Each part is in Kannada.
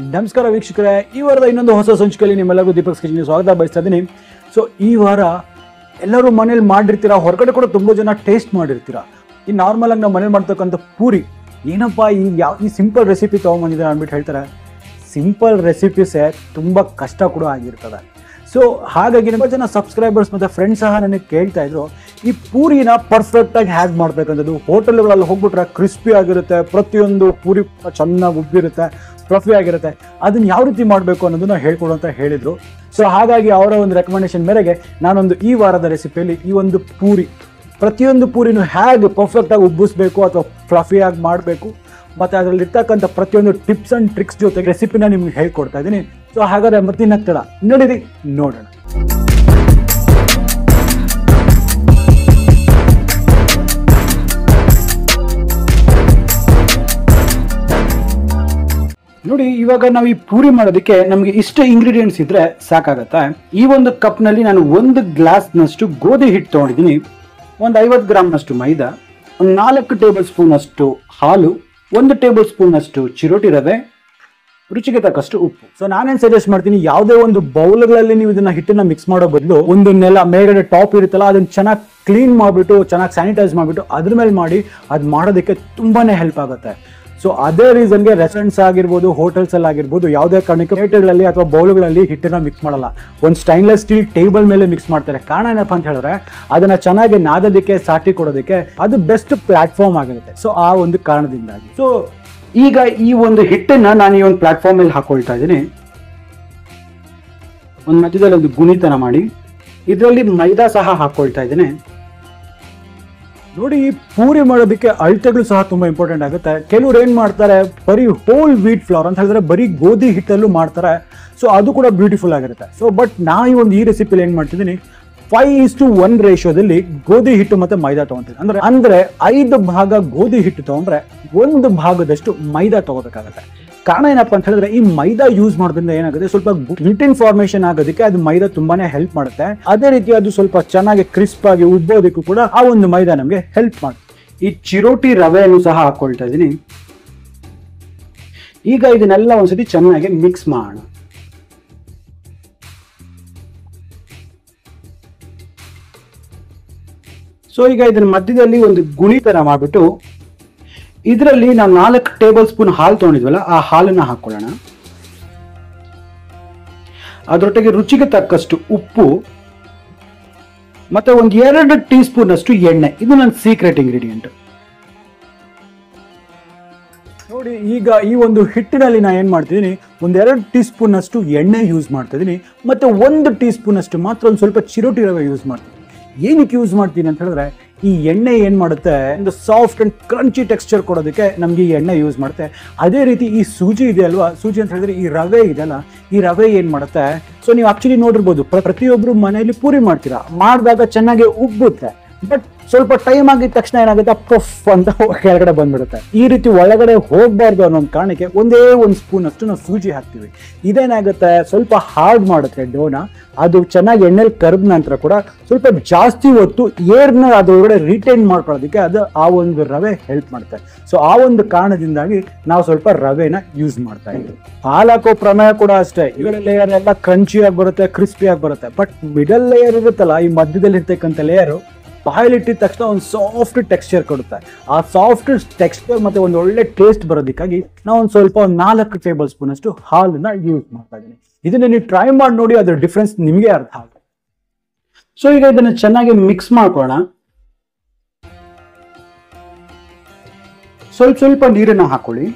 ನಮಸ್ಕಾರ ವೀಕ್ಷಕರೇ, ಈ ವಾರದ ಇನ್ನೊಂದು ಹೊಸ ಸಂಚಿಕೆಯಲ್ಲಿ ನಿಮ್ಮೆಲ್ಲರಿಗೂ ದೀಪಕ್ ಕಿಚನ್ಗೆ ಸ್ವಾಗತ ಬಯಸ್ತಾ ಇದ್ದೀನಿ. ಸೊ ಈ ವಾರ ಎಲ್ಲರೂ ಮನೇಲಿ ಮಾಡಿರ್ತೀರಾ, ಹೊರಗಡೆ ಕೂಡ ತುಂಬ ಜನ ಟೇಸ್ಟ್ ಮಾಡಿರ್ತೀರಾ. ಈ ನಾರ್ಮಲ್ ಆಗಿ ನಾವು ಮನೇಲಿ ಮಾಡ್ತಕ್ಕಂಥ ಪೂರಿ ಏನಪ್ಪ ಈ ಸಿಂಪಲ್ ರೆಸಿಪಿ ತೊಗೊಂಬಂದಿದ್ದಾರೆ ಅಂದ್ಬಿಟ್ಟು ಹೇಳ್ತಾರೆ. ಸಿಂಪಲ್ ರೆಸಿಪೀಸೇ ತುಂಬ ಕಷ್ಟ ಕೂಡ ಆಗಿರ್ತದೆ. ಸೊ ಹಾಗಾಗಿ ತುಂಬ ಜನ ಸಬ್ಸ್ಕ್ರೈಬರ್ಸ್ ಮತ್ತು ಫ್ರೆಂಡ್ಸ್ ಸಹ ನನಗೆ ಕೇಳ್ತಾ ಇದ್ರು, ಈ ಪೂರಿನ ಪರ್ಫೆಕ್ಟಾಗಿ ಹ್ಯಾಗ್ ಮಾಡ್ಬೇಕಂಥದ್ದು. ಹೋಟೆಲ್ಗಳಲ್ಲಿ ಹೋಗ್ಬಿಟ್ರೆ ಕ್ರಿಸ್ಪಿ ಆಗಿರುತ್ತೆ, ಪ್ರತಿಯೊಂದು ಪೂರಿ ಚೆನ್ನಾಗಿ ಉಬ್ಬಿರುತ್ತೆ, ಫ್ಲಫಿ ಆಗಿರುತ್ತೆ. ಅದನ್ನ ಯಾವ ರೀತಿ ಮಾಡಬೇಕು ಅನ್ನೋದನ್ನ ಹೇಳ್ಕೊಡು ಅಂತ ಹೇಳಿದರು. ಸೊ ಹಾಗಾಗಿ ಅವರ ಒಂದು ರೆಕಮೆಂಡೇಶನ್ ಮೇರೆಗೆ ನಾನೊಂದು ಈ ವಾರದ ರೆಸಿಪಿಯಲ್ಲಿ ಈ ಒಂದು ಪ್ರತಿಯೊಂದು ಪೂರಿನೂ ಹೇಗೆ ಪರ್ಫೆಕ್ಟಾಗಿ ಉಬ್ಬಿಸ್ಬೇಕು ಅಥವಾ ಫ್ಲಫಿಯಾಗಿ ಮಾಡಬೇಕು ಮತ್ತು ಅದರಲ್ಲಿ ಇರ್ತಕ್ಕಂಥ ಪ್ರತಿಯೊಂದು ಟಿಪ್ಸ್ ಆ್ಯಂಡ್ ಟ್ರಿಕ್ಸ್ ಜೊತೆಗೆ ರೆಸಿಪಿನ ನಿಮ್ಗೆ ಹೇಳ್ಕೊಡ್ತಾ ಇದ್ದೀನಿ. ಸೊ ಹಾಗಾದರೆ ಮತ್ತಿನ್ನ ತಡ ನೋಡಿರಿ, ನೋಡೋಣ. ನೋಡಿ, ಇವಾಗ ನಾವು ಈ ಪೂರಿ ಮಾಡೋದಕ್ಕೆ ನಮಗೆ ಇಷ್ಟು ಇಂಗ್ರೀಡಿಯೆಂಟ್ಸ್ ಇದ್ರೆ ಸಾಕಾಗತ್ತೆ. ಈ ಒಂದು ಕಪ್ನಲ್ಲಿ ನಾನು 1 ಗ್ಲಾಸ್ನಷ್ಟು ಗೋಧಿ ಹಿಟ್ಟು ತೊಗೊಂಡಿದ್ದೀನಿ, ಒಂದು 50 ಗ್ರಾಮ್ನಷ್ಟು ಮೈದಾ, ಒಂದು 4 ಟೇಬಲ್ ಸ್ಪೂನ್ ಅಷ್ಟು ಹಾಲು, 1 ಟೇಬಲ್ ಸ್ಪೂನ್ ಅಷ್ಟು ಚಿರೋಟಿ ರವೆ, ರುಚಿಗೆ ತಕ್ಕಷ್ಟು ಉಪ್ಪು. ಸೊ ನಾನೇನು ಸಜೆಸ್ಟ್ ಮಾಡ್ತೀನಿ, ಯಾವುದೇ ಒಂದು ಬೌಲ್ಗಳಲ್ಲಿ ನೀವು ಇದನ್ನ ಹಿಟ್ಟನ್ನ ಮಿಕ್ಸ್ ಮಾಡೋ ಬದಲು ಒಂದು ಮೇಲ್ಗಡೆ ಟಾಪ್ ಇರುತ್ತಲ್ಲ, ಅದನ್ನ ಚೆನ್ನಾಗಿ ಕ್ಲೀನ್ ಮಾಡಿಬಿಟ್ಟು ಚೆನ್ನಾಗಿ ಸ್ಯಾನಿಟೈಸ್ ಮಾಡಿಬಿಟ್ಟು ಅದ್ರ ಮೇಲೆ ಮಾಡಿ ಅದು ಮಾಡೋದಕ್ಕೆ ತುಂಬಾನೇ ಹೆಲ್ಪ್ ಆಗುತ್ತೆ. ಸೊ ಅದೇ ರೀಸನ್ಗೆ ರೆಸ್ಟೋರೆಂಟ್ಸ್ ಆಗಿರ್ಬೋದು, ಹೋಟೆಲ್ಸ್ ಅಲ್ಲಿ ಆಗಿರ್ಬೋದು, ಯಾವುದೇ ಕಾರಣಕ್ಕೆ ಪ್ಲೇಟ್ಗಳಲ್ಲಿ ಅಥವಾ ಬೌಲ್ಗಳಲ್ಲಿ ಹಿಟ್ಟನ್ನ ಮಿಕ್ಸ್ ಮಾಡಲ್ಲ, ಒಂದು ಸ್ಟೈನ್ಲೆಸ್ ಸ್ಟೀಲ್ ಟೇಬಲ್ ಮೇಲೆ ಮಿಕ್ಸ್ ಮಾಡ್ತಾರೆ. ಕಾರಣ ಏನಪ್ಪ ಅಂತ ಹೇಳಿದ್ರೆ ಅದನ್ನ ಚೆನ್ನಾಗಿ ನಾದೋದಕ್ಕೆ, ಸಾಟಿ ಕೊಡೋದಕ್ಕೆ ಅದು ಬೆಸ್ಟ್ ಪ್ಲಾಟ್ಫಾರ್ಮ್ ಆಗಿರುತ್ತೆ. ಸೊ ಆ ಒಂದು ಕಾರಣದಿಂದಾಗಿ ಸೊ ಈಗ ಈ ಒಂದು ಹಿಟ್ಟನ್ನ ನಾನು ಈ ಒಂದು ಪ್ಲಾಟ್ಫಾರ್ಮ್ ಮೇಲೆ ಹಾಕೊಳ್ತಾ ಇದ್ದೀನಿ. ಒಂದು ಮಧ್ಯದಲ್ಲಿ ಒಂದು ಗುಣಿತನ ಮಾಡಿ ಇದರಲ್ಲಿ ಮೈದಾ ಸಹ ಹಾಕೊಳ್ತಾ ಇದ್ದೀನಿ. ನೋಡಿ, ಈ ಪೂರಿ ಮಾಡೋದಕ್ಕೆ ಅಳತೆಗಳು ಸಹ ತುಂಬಾ ಇಂಪಾರ್ಟೆಂಟ್ ಆಗುತ್ತೆ. ಕೆಲವ್ರು ಏನ್ ಮಾಡ್ತಾರೆ, ಬರೀ ಹೋಲ್ ವೀಟ್ ಫ್ಲವರ್ ಅಂತ ಹೇಳಿದ್ರೆ ಬರೀ ಗೋಧಿ ಹಿಟ್ಟಲ್ಲೂ ಮಾಡ್ತಾರೆ. ಸೊ ಅದು ಕೂಡ ಬ್ಯೂಟಿಫುಲ್ ಆಗಿರುತ್ತೆ. ಸೊ ಬಟ್ ನಾ ಈ ರೆಸಿಪಿಲಿ ಏನ್ ಮಾಡ್ತಿದ್ದೀನಿ, 5:1 ರೇಷಿಯೋದಲ್ಲಿ ಗೋಧಿ ಹಿಟ್ಟು ಮತ್ತೆ ಮೈದಾ ತಗೊಂತೀನಿ. ಅಂದ್ರೆ 5 ಭಾಗ ಗೋಧಿ ಹಿಟ್ಟು ತಗೊಂಡ್ರೆ 1 ಭಾಗದಷ್ಟು ಮೈದಾ ತಗೋಬೇಕಾಗತ್ತೆ. ಕಾರಣ ಏನಪ್ಪಾ ಅಂತ ಹೇಳಿದ್ರೆ, ಈ ಮೈದಾ ಯೂಸ್ ಮಾಡೋದ್ರಿಂದ ಏನಾಗುತ್ತೆ, ಸ್ವಲ್ಪ ಗ್ಲಿಟನ್ ಫಾರ್ಮೇಶನ್ ಆಗೋದಕ್ಕೆ ಅದು ಮೈದಾ ತುಂಬಾನೇ ಹೆಲ್ಪ್ ಮಾಡುತ್ತೆ. ಅದೇ ರೀತಿ ಅದು ಸ್ವಲ್ಪ ಚೆನ್ನಾಗಿ ಕ್ರಿಸ್ಪ್ ಆಗಿ ಉಬ್ಬೋದಕ್ಕೂ ಕೂಡ ಆ ಒಂದು ಮೈದಾ ನಮಗೆ ಹೆಲ್ಪ್ ಮಾಡುತ್ತೆ. ಈ ಚಿರೋಟಿ ರವೆಯನ್ನು ಸಹ ಹಾಕೊಳ್ತಾ ಇದ್ದೀನಿ. ಈಗ ಇದನ್ನೆಲ್ಲ ಒಂದ್ಸತಿ ಚೆನ್ನಾಗಿ ಮಿಕ್ಸ್ ಮಾಡೋಣ. ಸೊ ಈಗ ಇದನ್ನ ಮಧ್ಯದಲ್ಲಿ ಒಂದು ಗುಣಿತರ ಮಾಡಿಬಿಟ್ಟು ಇದರಲ್ಲಿ ನಾವು 4 ಟೇಬಲ್ ಸ್ಪೂನ್ ಹಾಲು ತೊಗೊಂಡಿದ್ವಲ್ಲ, ಆ ಹಾಲನ್ನ ಹಾಕೊಳ್ಳೋಣ. ಅದರೊಟ್ಟಿಗೆ ರುಚಿಗೆ ತಕ್ಕಷ್ಟು ಉಪ್ಪು ಮತ್ತೆ ಒಂದು 2 ಟೀ ಸ್ಪೂನ್ ಅಷ್ಟು ಎಣ್ಣೆ. ಇದು ನನ್ನ ಸೀಕ್ರೆಟ್ ಇಂಗ್ರೀಡಿಯೆಂಟ್. ನೋಡಿ, ಈಗ ಈ ಒಂದು ಹಿಟ್ಟಿನಲ್ಲಿ ನಾನು ಏನ್ ಮಾಡ್ತಿದ್ದೀನಿ, ಒಂದು 2 ಟೀ ಸ್ಪೂನ್ ಅಷ್ಟು ಎಣ್ಣೆ ಯೂಸ್ ಮಾಡ್ತಾ ಇದ್ದೀನಿ, ಮತ್ತೆ 1 ಟೀ ಸ್ಪೂನ್ ಅಷ್ಟು ಮಾತ್ರ ಒಂದು ಸ್ವಲ್ಪ ಚಿರೋಟಿ ರವೆ ಯೂಸ್ ಮಾಡ್ತೀನಿ. ಏನಕ್ಕೆ ಯೂಸ್ ಮಾಡ್ತೀನಿ ಅಂತ ಹೇಳಿದ್ರೆ, ಈ ಎಣ್ಣೆ ಏನ್ ಮಾಡುತ್ತೆ, ಒಂದು ಸಾಫ್ಟ್ ಅಂಡ್ ಕ್ರಂಚಿ ಟೆಕ್ಸ್ಚರ್ ಕೊಡೋದಕ್ಕೆ ನಮ್ಗೆ ಈ ಎಣ್ಣೆ ಯೂಸ್ ಮಾಡುತ್ತೆ. ಅದೇ ರೀತಿ ಈ ಸೂಜಿ ಇದೆ ಅಲ್ವಾ, ಸೂಜಿ ಅಂತ ಹೇಳಿದ್ರೆ ಈ ರವೆ ಇದೆಯಲ್ಲ, ಈ ರವೆ ಏನ್ ಮಾಡುತ್ತೆ, ಸೊ ನೀವು ಆಕ್ಚುಲಿ ನೋಡಿರ್ಬೋದು, ಪ್ರತಿಯೊಬ್ರು ಮನೆಯಲ್ಲಿ ಪೂರಿ ಮಾಡ್ತೀರಾ, ಮಾಡಿದಾಗ ಚೆನ್ನಾಗಿ ಉಬ್ಬುತ್ತೆ. ಬಟ್ ಸ್ವಲ್ಪ ಟೈಮ್ ಆಗಿದ ತಕ್ಷಣ ಏನಾಗುತ್ತೆ, ಪಫ್ ಅಂತ ಕೆಳಗಡೆ ಬಂದ್ಬಿಡುತ್ತೆ. ಈ ರೀತಿ ಒಳಗಡೆ ಹೋಗ್ಬಾರ್ದು ಅನ್ನೋ ಕಾರಣಕ್ಕೆ ಒಂದೇ 1 ಸ್ಪೂನ್ ಅಷ್ಟು ನಾವು ಸೂಜಿ ಹಾಕ್ತೀವಿ. ಇದೇನಾಗುತ್ತೆ, ಸ್ವಲ್ಪ ಹಾರ್ಡ್ ಮಾಡುತ್ತೆ ಡೋನ. ಅದು ಚೆನ್ನಾಗಿ ಎಣ್ಣೆಲಿ ಕರ್ದ ನಂತರ ಕೂಡ ಸ್ವಲ್ಪ ಜಾಸ್ತಿ ಹೊತ್ತು ಏರ್ನ ಅದರೊಳಗಡೆ ರಿಟೈನ್ ಮಾಡ್ಕೊಳ್ಳೋದಕ್ಕೆ ಅದು ಆ ಒಂದು ರವೆ ಹೆಲ್ಪ್ ಮಾಡುತ್ತೆ. ಸೊ ಆ ಒಂದು ಕಾರಣದಿಂದಾಗಿ ನಾವು ಸ್ವಲ್ಪ ರವೆನ ಯೂಸ್ ಮಾಡ್ತಾ ಇದ್ದೀವಿ. ಹಾಲು ಹಾಕೋ ಪ್ರಮೇಯ ಕೂಡ ಅಷ್ಟೇ. ಈ ಲೇಯರ್ ಎಲ್ಲ ಕ್ರಂಚಿಯಾಗಿ ಬರುತ್ತೆ, ಕ್ರಿಸ್ಪಿಯಾಗಿ ಬರುತ್ತೆ. ಬಟ್ ಮಿಡಲ್ ಲೇಯರ್ ಇರುತ್ತಲ್ಲ, ಈ ಮಧ್ಯದಲ್ಲಿ ಇರ್ತಕ್ಕಂಥ ಲೇಯರು ಬಾಯಲ್ಲಿಟ್ಟಿದ ತಕ್ಷಣ ಒಂದು ಸಾಫ್ಟ್ ಟೆಕ್ಸ್ಚರ್ ಕೊಡುತ್ತೆ. ಆ ಸಾಫ್ಟ್ ಟೆಕ್ಸ್ಚರ್ ಮತ್ತೆ ಒಂದು ಒಳ್ಳೆ ಟೇಸ್ಟ್ ಬರೋದಕ್ಕಾಗಿ ನಾವು ಒಂದು ಸ್ವಲ್ಪ 4 ಟೇಬಲ್ ಸ್ಪೂನ್ ಅಷ್ಟು ಹಾಲನ್ನ ಯೂಸ್ ಮಾಡ್ತಾ ಇದ್ದೀನಿ. ಇದನ್ನ ನೀವು ಟ್ರೈ ಮಾಡಿ ನೋಡಿ, ಅದ್ರ ಡಿಫ್ರೆನ್ಸ್ ನಿಮಗೆ ಅರ್ಥ ಆಗುತ್ತೆ. ಸೊ ಈಗ ಇದನ್ನ ಚೆನ್ನಾಗಿ ಮಿಕ್ಸ್ ಮಾಡ್ಕೊಳ್ಳೋಣ. ಸ್ವಲ್ಪ ನೀರನ್ನ ಹಾಕೊಳ್ಳಿ.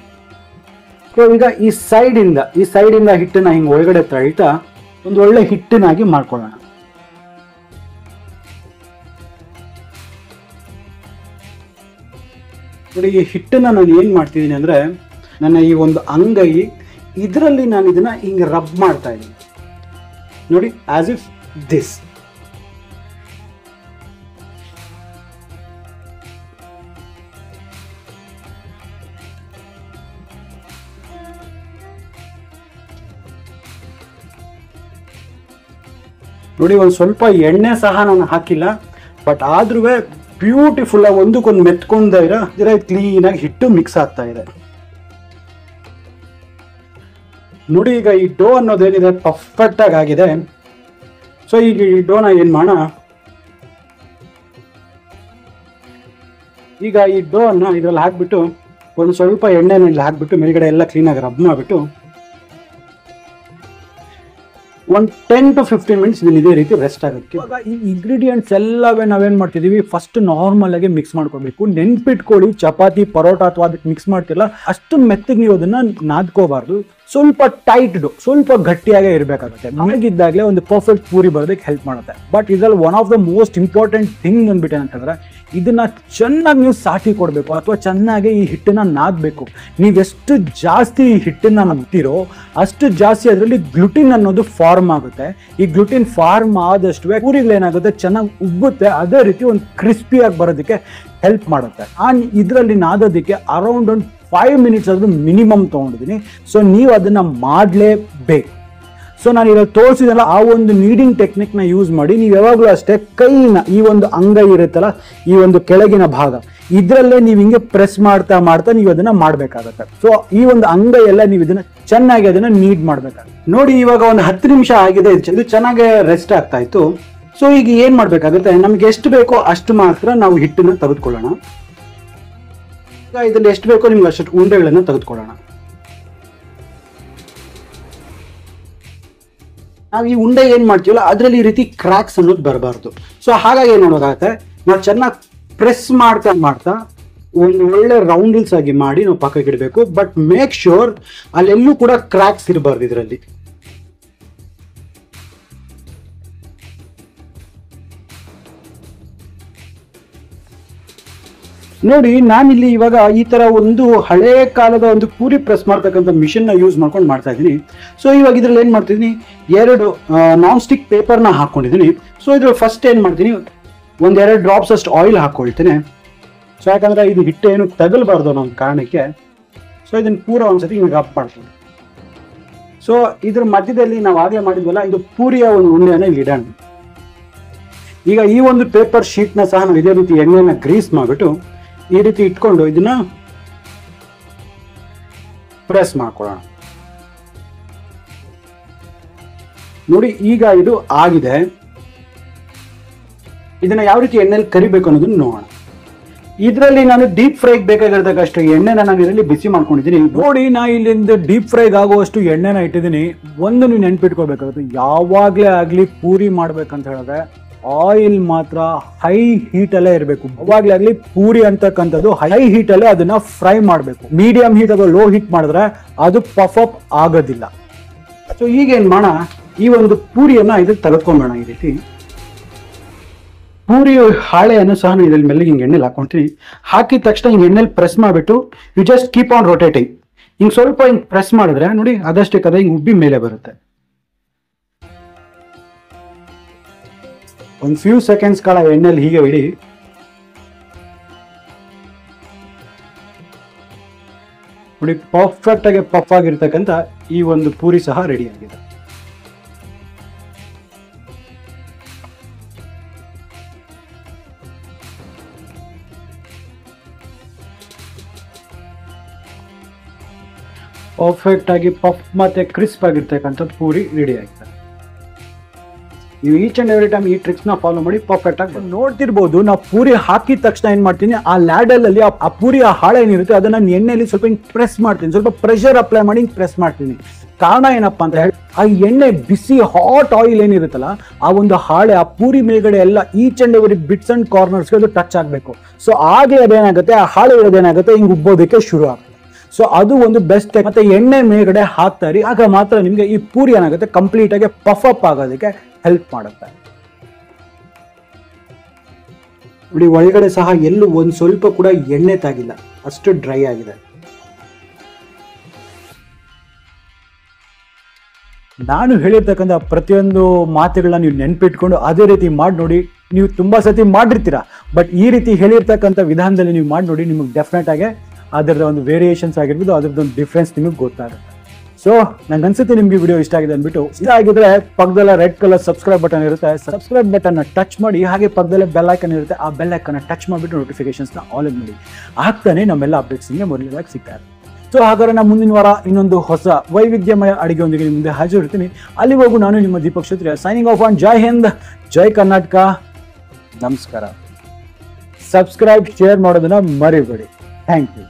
ಈಗ ಈ ಸೈಡ್ ಇಂದ ಹಿಟ್ಟನ್ನ ಹಿಂಗೆ ಒಳಗಡೆ ತಳ್ತಾ ಒಂದು ಒಳ್ಳೆ ಹಿಟ್ಟನಾಗಿ ಮಾಡ್ಕೊಳ್ಳೋಣ. ನೋಡಿ, ಈ ಹಿಟ್ಟನ್ನ ನಾನು ಏನ್ ಮಾಡ್ತಿದ್ದೀನಿ ಅಂದ್ರೆ, ನನ್ನ ಈ ಒಂದು ಅಂಗೈ ಇದರಲ್ಲಿ ನಾನು ಇದನ್ನ ಹಿಂಗೆ ರಬ್ ಮಾಡ್ತಾ ಇದ್ದೀನಿ. ನೋಡಿ, ಆಸ್ ಇಫ್ ದಿಸ್. ನೋಡಿ, ಒಂದು ಸ್ವಲ್ಪ ಎಣ್ಣೆ ಸಹ ನಾನು ಹಾಕಿಲ್ಲ, ಬಟ್ ಆದ್ರೂ ಬ್ಯೂಟಿಫುಲ್ ಆಗಿ ಒಂದಕ್ಕೊಂದು ಮೆತ್ಕೊಂಡ ಕ್ಲೀನ್ ಆಗಿ ಹಿಟ್ಟು ಮಿಕ್ಸ್ ಆಗ್ತಾ ಇದೆ. ನೋಡಿ ಈಗ ಈ ಡೋ ಅನ್ನೋದೇನಿದೆ ಪರ್ಫೆಕ್ಟ್ ಆಗಿದೆ. ಸೊ ಈಗ ಈ ಡೋನ ಏನ್ ಮಾಡೋಣ, ಈಗ ಈ ಡೋ ಅನ್ನ ಇದ್ರಲ್ಲಿ ಹಾಕ್ಬಿಟ್ಟು ಒಂದು ಸ್ವಲ್ಪ ಎಣ್ಣೆನಲ್ಲಿ ಹಾಕ್ಬಿಟ್ಟು ಮೇಲ್ಗಡೆ ಎಲ್ಲ ಕ್ಲೀನಾಗಿ ರಬ್ ಮಾಡಿಬಿಟ್ಟು ಒಂದು 10 to 15 ಮಿನಿಟ್ಸ್ ಇದೇ ರೀತಿ ರೆಸ್ಟ್ ಆಗುತ್ತೆ. ಇವಾಗ ಈ ಇಂಗ್ರೀಡಿಯೆಂಟ್ಸ್ ಎಲ್ಲವೇ ನಾವೇನು ಮಾಡ್ತಿದ್ದೀವಿ, ಫಸ್ಟ್ ನಾರ್ಮಲ್ ಆಗಿ ಮಿಕ್ಸ್ ಮಾಡ್ಕೋಬೇಕು. ನೆನ್ಪಿಟ್ಕೊಳ್ಳಿ, ಚಪಾತಿ ಪರೋಟ ಅಥವಾ ಅದಕ್ಕೆ ಮಿಕ್ಸ್ ಮಾಡ್ತಿಲ್ಲ ಅಷ್ಟು ಮೆತ್ತಗೆ ನೀವು ಅದನ್ನ ನಾದ್ಕೋಬಾರ್ದು. ಸ್ವಲ್ಪ ಟೈಟ್, ಸ್ವಲ್ಪ ಗಟ್ಟಿಯಾಗೇ ಇರಬೇಕಾಗುತ್ತೆ. ನಮಗಿದ್ದಾಗಲೇ ಒಂದು ಪರ್ಫೆಕ್ಟ್ ಪೂರಿ ಬರೋದಕ್ಕೆ ಹೆಲ್ಪ್ ಮಾಡುತ್ತೆ. ಬಟ್ ಇದ್ರಲ್ಲಿ one of the most important thing ಅಂದ್ಬಿಟ್ಟು ಏನಂತಂದ್ರೆ, ಇದನ್ನ ಚೆನ್ನಾಗಿ ನೀವು ಸಾಕಿ ಕೊಡಬೇಕು ಅಥವಾ ಚೆನ್ನಾಗಿ ಈ ಹಿಟ್ಟನ್ನ ನಾದಬೇಕು. ನೀವೆಷ್ಟು ಜಾಸ್ತಿ ಈ ಹಿಟ್ಟನ್ನ ನಾದ್ತೀರೋ ಅಷ್ಟು ಜಾಸ್ತಿ ಅದರಲ್ಲಿ ಗ್ಲುಟಿನ್ ಅನ್ನೋದು ಫಾರ್ಮ್ ಆಗುತ್ತೆ. ಈ ಗ್ಲುಟಿನ್ ಫಾರ್ಮ್ ಆದಷ್ಟು ಪೂರಿಗಳೇನಾಗುತ್ತೆ ಚೆನ್ನಾಗಿ ಉಬ್ಬುತ್ತೆ. ಅದೇ ರೀತಿ ಒಂದು ಕ್ರಿಸ್ಪಿಯಾಗಿ ಬರೋದಕ್ಕೆ ಹೆಲ್ಪ್ ಮಾಡುತ್ತೆ. ಇದರಲ್ಲಿ ನಾದೋದಕ್ಕೆ ಅರೌಂಡ್ ಒಂದು 5 ಮಿನಿಟ್ಸ್ ಆದ್ರೂ ಮಿನಿಮಮ್ ತೊಗೊಂಡಿದ್ದೀನಿ. ಸೊ ನೀವು ಅದನ್ನ ಮಾಡಲೇಬೇಕು. ಸೊ ನಾನು ಇವಾಗ ತೋರಿಸಿದಲ್ಲ ಆ ಒಂದು ನೀಡಿಂಗ್ ಟೆಕ್ನಿಕ್ನ ಯೂಸ್ ಮಾಡಿ ನೀವು ಯಾವಾಗಲೂ ಅಷ್ಟೇ ಕೈನ ಈ ಒಂದು ಅಂಗೈ ಇರುತ್ತಲ್ಲ, ಈ ಒಂದು ಕೆಳಗಿನ ಭಾಗ ಇದರಲ್ಲೇ ನೀವು ಹಿಂಗೆ ಪ್ರೆಸ್ ಮಾಡ್ತಾ ಮಾಡ್ತಾ ನೀವು ಅದನ್ನ ಮಾಡಬೇಕಾಗತ್ತೆ. ಸೊ ಈ ಒಂದು ಅಂಗೈ ಎಲ್ಲ ನೀವು ಇದನ್ನ ಚೆನ್ನಾಗಿ ಅದನ್ನ ನೀಡ್ ಮಾಡಬೇಕಾಗುತ್ತೆ. ನೋಡಿ ಇವಾಗ ಒಂದು 10 ನಿಮಿಷ ಆಗಿದೆ, ಇದು ಚೆನ್ನಾಗಿ ರೆಸ್ಟ್ ಆಗ್ತಾ ಇತ್ತು. ಸೊ ಈಗ ಏನ್ ಮಾಡ್ಬೇಕಾಗುತ್ತೆ, ನಮ್ಗೆ ಎಷ್ಟು ಬೇಕೋ ಅಷ್ಟು ಮಾತ್ರ ನಾವು ಹಿಟ್ಟನ್ನ ತೆಗೆದುಕೊಳ್ಳೋಣ. ಈಗ ಇದರಲ್ಲಿ ಎಷ್ಟು ಬೇಕೋ ನಿಮ್ಗೆ ಅಷ್ಟು ಉಂಡೆಗಳನ್ನ ತೆಗೆದುಕೊಳ್ಳೋಣ. ನಾವು ಈ ಉಂಡೆ ಏನ್ ಮಾಡ್ತೀವಲ್ಲ ಅದರಲ್ಲಿ ಈ ರೀತಿ ಕ್ರ್ಯಾಕ್ಸ್ ಅನ್ನೋದು ಬರಬಾರ್ದು. ಸೊ ಹಾಗಾಗಿ ಏನ್ ಮಾಡೋದಾಗತ್ತೆ, ನಾವು ಚೆನ್ನಾಗಿ ಪ್ರೆಸ್ ಮಾಡ್ತಾ ಮಾಡ್ತಾ ಒಂದು ಒಳ್ಳೆ ರೌಂಡಲ್ಸ್ ಆಗಿ ಮಾಡಿ ನಾವು ಪಕ್ಕಕ್ಕೆ ಇಡಬೇಕು. ಬಟ್ ಮೇಕ್ ಶೋರ್ ಅಲ್ಲೆಲ್ಲೂ ಕೂಡ ಕ್ರ್ಯಾಕ್ಸ್ ಇರಬಾರ್ದು ಇದರಲ್ಲಿ. ನೋಡಿ ನಾನಿಲ್ಲಿ ಇವಾಗ ಈ ತರ ಒಂದು ಹಳೆ ಕಾಲದ ಒಂದು ಪೂರಿ ಪ್ರೆಸ್ ಮಾಡ್ತಕ್ಕಂಥ ಮಿಷನ್ ನ ಯೂಸ್ ಮಾಡ್ಕೊಂಡು ಮಾಡ್ತಾ ಇದ್ದೀನಿ. ಸೊ ಇವಾಗ ಇದ್ರಲ್ಲಿ ಏನ್ ಮಾಡ್ತಿದ್ದೀನಿ, 2 ನಾನ್ ಸ್ಟಿಕ್ ಪೇಪರ್ನ ಹಾಕೊಂಡಿದ್ದೀನಿ. ಸೊ ಇದ್ರಲ್ಲಿ ಫಸ್ಟ್ ಏನ್ ಮಾಡ್ತೀನಿ, 1-2 ಡ್ರಾಪ್ಸ್ ಅಷ್ಟು ಆಯಿಲ್ ಹಾಕೊಳ್ತೀನಿ. ಸೊ ಯಾಕಂದ್ರೆ ಇದು ಹಿಟ್ಟು ಏನು ತಗಲ್ಬಾರ್ದು ಅನ್ನೋ ಒಂದು ಕಾರಣಕ್ಕೆ. ಸೊ ಇದನ್ನ ಪೂರ ಒಂದ್ಸತಿ ಹಿಂಗೆ ಅಪ್ ಮಾಡ್ತೀನಿ. ಸೊ ಇದ್ರ ಮಧ್ಯದಲ್ಲಿ ನಾವು ಆಗಲೇ ಮಾಡಿದ್ವಲ್ಲ, ಇದು ಪೂರಿಯ ಒಂದು ಉಂಡೆಯನ್ನ ಇಲ್ಲಿ ಇಡೋಣ. ಈಗ ಈ ಒಂದು ಪೇಪರ್ ಶೀಟ್ನ ಸಹ ನಾವು ಇದೇ ರೀತಿ ಎಣ್ಣೆನ ಗ್ರೀಸ್ ಮಾಡಿಬಿಟ್ಟು ಈ ರೀತಿ ಇಟ್ಕೊಂಡು ಇದನ್ನ ಪ್ರೆಸ್ ಮಾಡ್ಕೊಳ್ಳೋಣ. ನೋಡಿ ಈಗ ಇದು ಆಗಿದೆ. ಇದನ್ನ ಯಾವ ರೀತಿ ಎಣ್ಣೆಲಿ ಕರಿಬೇಕು ಅನ್ನೋದನ್ನ ನೋಡೋಣ. ಇದರಲ್ಲಿ ನಾನು ಡೀಪ್ ಫ್ರೈಗೆ ಬೇಕಾಗಿರ್ತಕ್ಕಷ್ಟು ಎಣ್ಣೆನ ನಾನು ಇದರಲ್ಲಿ ಬಿಸಿ ಮಾಡ್ಕೊಂಡಿದ್ದೀನಿ. ನೋಡಿ ನಾ ಇಲ್ಲಿಂದ ಡೀಪ್ ಫ್ರೈಗೆ ಆಗುವಷ್ಟು ಎಣ್ಣೆನ ಇಟ್ಟಿದ್ದೀನಿ. ಒಂದು ನೀವು ನೆನ್ಪಿಟ್ಕೋಬೇಕಾಗುತ್ತೆ, ಯಾವಾಗಲೇ ಆಗಲಿ ಪೂರಿ ಮಾಡ್ಬೇಕಂತ ಹೇಳಿದ್ರೆ ಆಯಿಲ್ ಮಾತ್ರ ಹೈ ಹೀಟಲ್ಲೇ ಇರಬೇಕು. ಅವಾಗಲೇ ಆಗಲಿ ಪೂರಿ ಅಂತಕ್ಕಂಥದ್ದು ಹೈ ಹೀಟಲ್ಲೇ ಅದನ್ನ ಫ್ರೈ ಮಾಡಬೇಕು. ಮೀಡಿಯಂ ಹೀಟ್ ಅಥವಾ ಲೋ ಹೀಟ್ ಮಾಡಿದ್ರೆ ಅದು ಪಫ್ ಅಪ್ ಆಗೋದಿಲ್ಲ. ಸೊ ಈಗೇನ್ ಮಾಡೋಣ, ಈ ಒಂದು ಪೂರಿಯನ್ನ ಇದಕ್ಕೆ ತೆಗೆದುಕೊಂಬೋಣ. ಈ ರೀತಿ ಪೂರಿ ಹಾಳೆಯನ್ನು ಸಹ ನಾನು ಇದರಲ್ಲಿ ಮೆಲ್ಲಿಗೆ ಹಿಂಗೆ ಎಣ್ಣೆಲಿ ಹಾಕೊಂತೀನಿ. ಹಾಕಿದ ತಕ್ಷಣ ಹಿಂಗೆ ಎಣ್ಣೆಲಿ ಪ್ರೆಸ್ ಮಾಡಿಬಿಟ್ಟು you just keep on rotating. ಹಿಂಗೆ ಸ್ವಲ್ಪ ಹಿಂಗೆ ಪ್ರೆಸ್ ಮಾಡಿದ್ರೆ ನೋಡಿ ಅದಷ್ಟೇ ಕದ ಹಿಂಗೆ ಉಬ್ಬಿ ಮೇಲೆ ಬರುತ್ತೆ. ಒಂದು ಫ್ಯೂ ಸೆಕೆಂಡ್ಸ್ ಕಾಲ ಎಣ್ಣೆಲಿ ಹೀಗೆ ಇಡಿ. ನೋಡಿ ಪರ್ಫೆಕ್ಟ್ ಆಗಿ ಪಫ್ ಆಗಿರ್ತಕ್ಕಂಥ ಈ ಒಂದು ಪೂರಿ ಸಹ ರೆಡಿ ಆಗಿದೆ. ಪರ್ಫೆಕ್ಟ್ ಆಗಿ ಪಫ್ ಮತ್ತೆ ಕ್ರಿಸ್ಪ್ ಆಗಿರ್ತಕ್ಕಂಥದ್ದು ಪೂರಿ ರೆಡಿ ಆಗಿದೆ. ನೀವು ಈಚ್ ಅಂಡ್ ಎವ್ರಿ ಟೈಮ್ ಈ ಟ್ರಿಕ್ಸ್ನ ಫಾಲೋ ಮಾಡಿ ಪರ್ಫೆಕ್ಟ್ ಆಗಿ ನೋಡ್ತಿರ್ಬೋದು. ನಾವು ಪೂರಿ ಹಾಕಿದ ತಕ್ಷಣ ಏನ್ ಮಾಡ್ತೀನಿ, ಆ ಲ್ಯಾಡಲ್ ಅಲ್ಲಿ ಆ ಪೂರಿ ಆ ಹಾಳೆ ಏನಿರುತ್ತೆ ಅದನ್ನ ಎಣ್ಣೆಯಲ್ಲಿ ಸ್ವಲ್ಪ ಹಿಂಗೆ ಪ್ರೆಸ್ ಮಾಡ್ತೀನಿ. ಸ್ವಲ್ಪ ಪ್ರೆಷರ್ ಅಪ್ಲೈ ಮಾಡಿ ಹಿಂಗೆ ಪ್ರೆಸ್ ಮಾಡ್ತೀನಿ. ಕಾರಣ ಏನಪ್ಪಾ ಅಂತ ಹೇಳಿ, ಆ ಎಣ್ಣೆ ಬಿಸಿ ಹಾಟ್ ಆಯಿಲ್ ಏನಿರುತ್ತಲ್ಲ ಆ ಒಂದು ಹಾಳೆ ಆ ಪೂರಿ ಮೇಲ್ಗಡೆ ಎಲ್ಲ each and every bits and ಕಾರ್ನರ್ಸ್ಗೆ ಅದು ಟಚ್ ಆಗಬೇಕು. ಸೊ ಹಾಗೆ ಅದೇನಾಗುತ್ತೆ, ಆ ಹಾಳೆ ಇರೋದೇನಾಗುತ್ತೆ ಹಿಂಗೆ ಉಬ್ಬೋದಕ್ಕೆ ಶುರು ಆಗುತ್ತೆ. ಸೊ ಅದು ಒಂದು ಬೆಸ್ಟ್. ಮತ್ತೆ ಎಣ್ಣೆ ಮೇಲ್ಗಡೆ ಹಾಕ್ತಾ ಇರಿ, ಆಗ ಮಾತ್ರ ನಿಮಗೆ ಈ ಪೂರಿ ಏನಾಗುತ್ತೆ ಕಂಪ್ಲೀಟ್ ಆಗಿ ಪಫ್ ಅಪ್ ಆಗೋದಕ್ಕೆ ಹೆಲ್ಪ್ ಮಾಡುತ್ತೆ. ನೋಡಿ ಒಳಗಡೆ ಸಹ ಎಲ್ಲೂ ಒಂದು ಸ್ವಲ್ಪ ಕೂಡ ಎಣ್ಣೆ ತಾಗಿಲ್ಲ, ಅಷ್ಟು ಡ್ರೈ ಆಗಿದೆ. ನಾನು ಹೇಳಿರ್ತಕ್ಕಂಥ ಪ್ರತಿಯೊಂದು ಮಾತುಗಳನ್ನ ನೀವು ನೆನ್ಪಿಟ್ಕೊಂಡು ಅದೇ ರೀತಿ ಮಾಡಿ ನೋಡಿ. ನೀವು ತುಂಬಾ ಸತಿ ಮಾಡಿರ್ತೀರಾ, ಬಟ್ ಈ ರೀತಿ ಹೇಳಿರ್ತಕ್ಕಂಥ ವಿಧಾನದಲ್ಲಿ ನೀವು ಮಾಡಿ ನೋಡಿ, ನಿಮಗೆ ಡೆಫಿನೆಟ್ ಆಗಿ ಅದರದ ಒಂದು ವೇರಿಯೇಷನ್ಸ್ ಆಗಿರ್ಬೋದು, ಅದರದ್ದು ಒಂದು ಡಿಫ್ರೆನ್ಸ್ ನಿಮಗೆ ಗೊತ್ತಾಗುತ್ತೆ. ಸೊ ನಂಗೆ ಅನ್ಸುತ್ತೆ ನಿಮ್ಗೆ ವಿಡಿಯೋ ಇಷ್ಟ ಆಗಿದೆ ಅಂದ್ಬಿಟ್ಟು. ಇಷ್ಟ ಆಗಿದ್ರೆ ಪಕ್ಕದಲ್ಲ ರೆಡ್ ಕಲರ್ ಸಬ್ಸ್ಕ್ರೈಬ್ ಬಟನ್ ಇರುತ್ತೆ, ಸಬ್ಸ್ಕ್ರೈಬ್ ಬಟನ್ ಟಚ್ ಮಾಡಿ. ಹಾಗೆ ಪಕ್ಕದಲ್ಲೇ ಬೆಲ್ ಐಕನ್ ಇರುತ್ತೆ, ಆ ಬೆಲ್ ಐಕನ್ ಟಚ್ ಮಾಡಿಬಿಟ್ಟು ನೋಟಿಫಿಕೇಶನ್ಸ್ನ ಆಲ್ ಮಾಡಿ. ಆಗ್ತಾನೆ ನಮ್ಮೆಲ್ಲ ಅಪ್ಡೇಟ್ಸ್ ನಿಮಗೆ ಮೊದಲನೇದಾಗಿ ಸಿಗ್ತಾ ಇರುತ್ತೆ. ಸೊ ಹಾಗಾದ್ರೆ ನಾನು ಮುಂದಿನ ವಾರ ಇನ್ನೊಂದು ಹೊಸ ವೈವಿಧ್ಯಮಯ ಅಡಿಗೆಯೊಂದಿಗೆ ನಿಮ್ಮ ಮುಂದೆ ಹಾಜರಿರ್ತೀನಿ. ಅಲ್ಲಿವರೆಗೂ ನಾನು ನಿಮ್ಮ Deepak Kshatriya signing off on ಜೈ ಹಿಂದ್, ಜೈ ಕರ್ನಾಟಕ, ನಮಸ್ಕಾರ. ಸಬ್ಸ್ಕ್ರೈಬ್, ಶೇರ್ ಮಾಡೋದನ್ನ ಮರಿಬೇಡಿ. Thank you.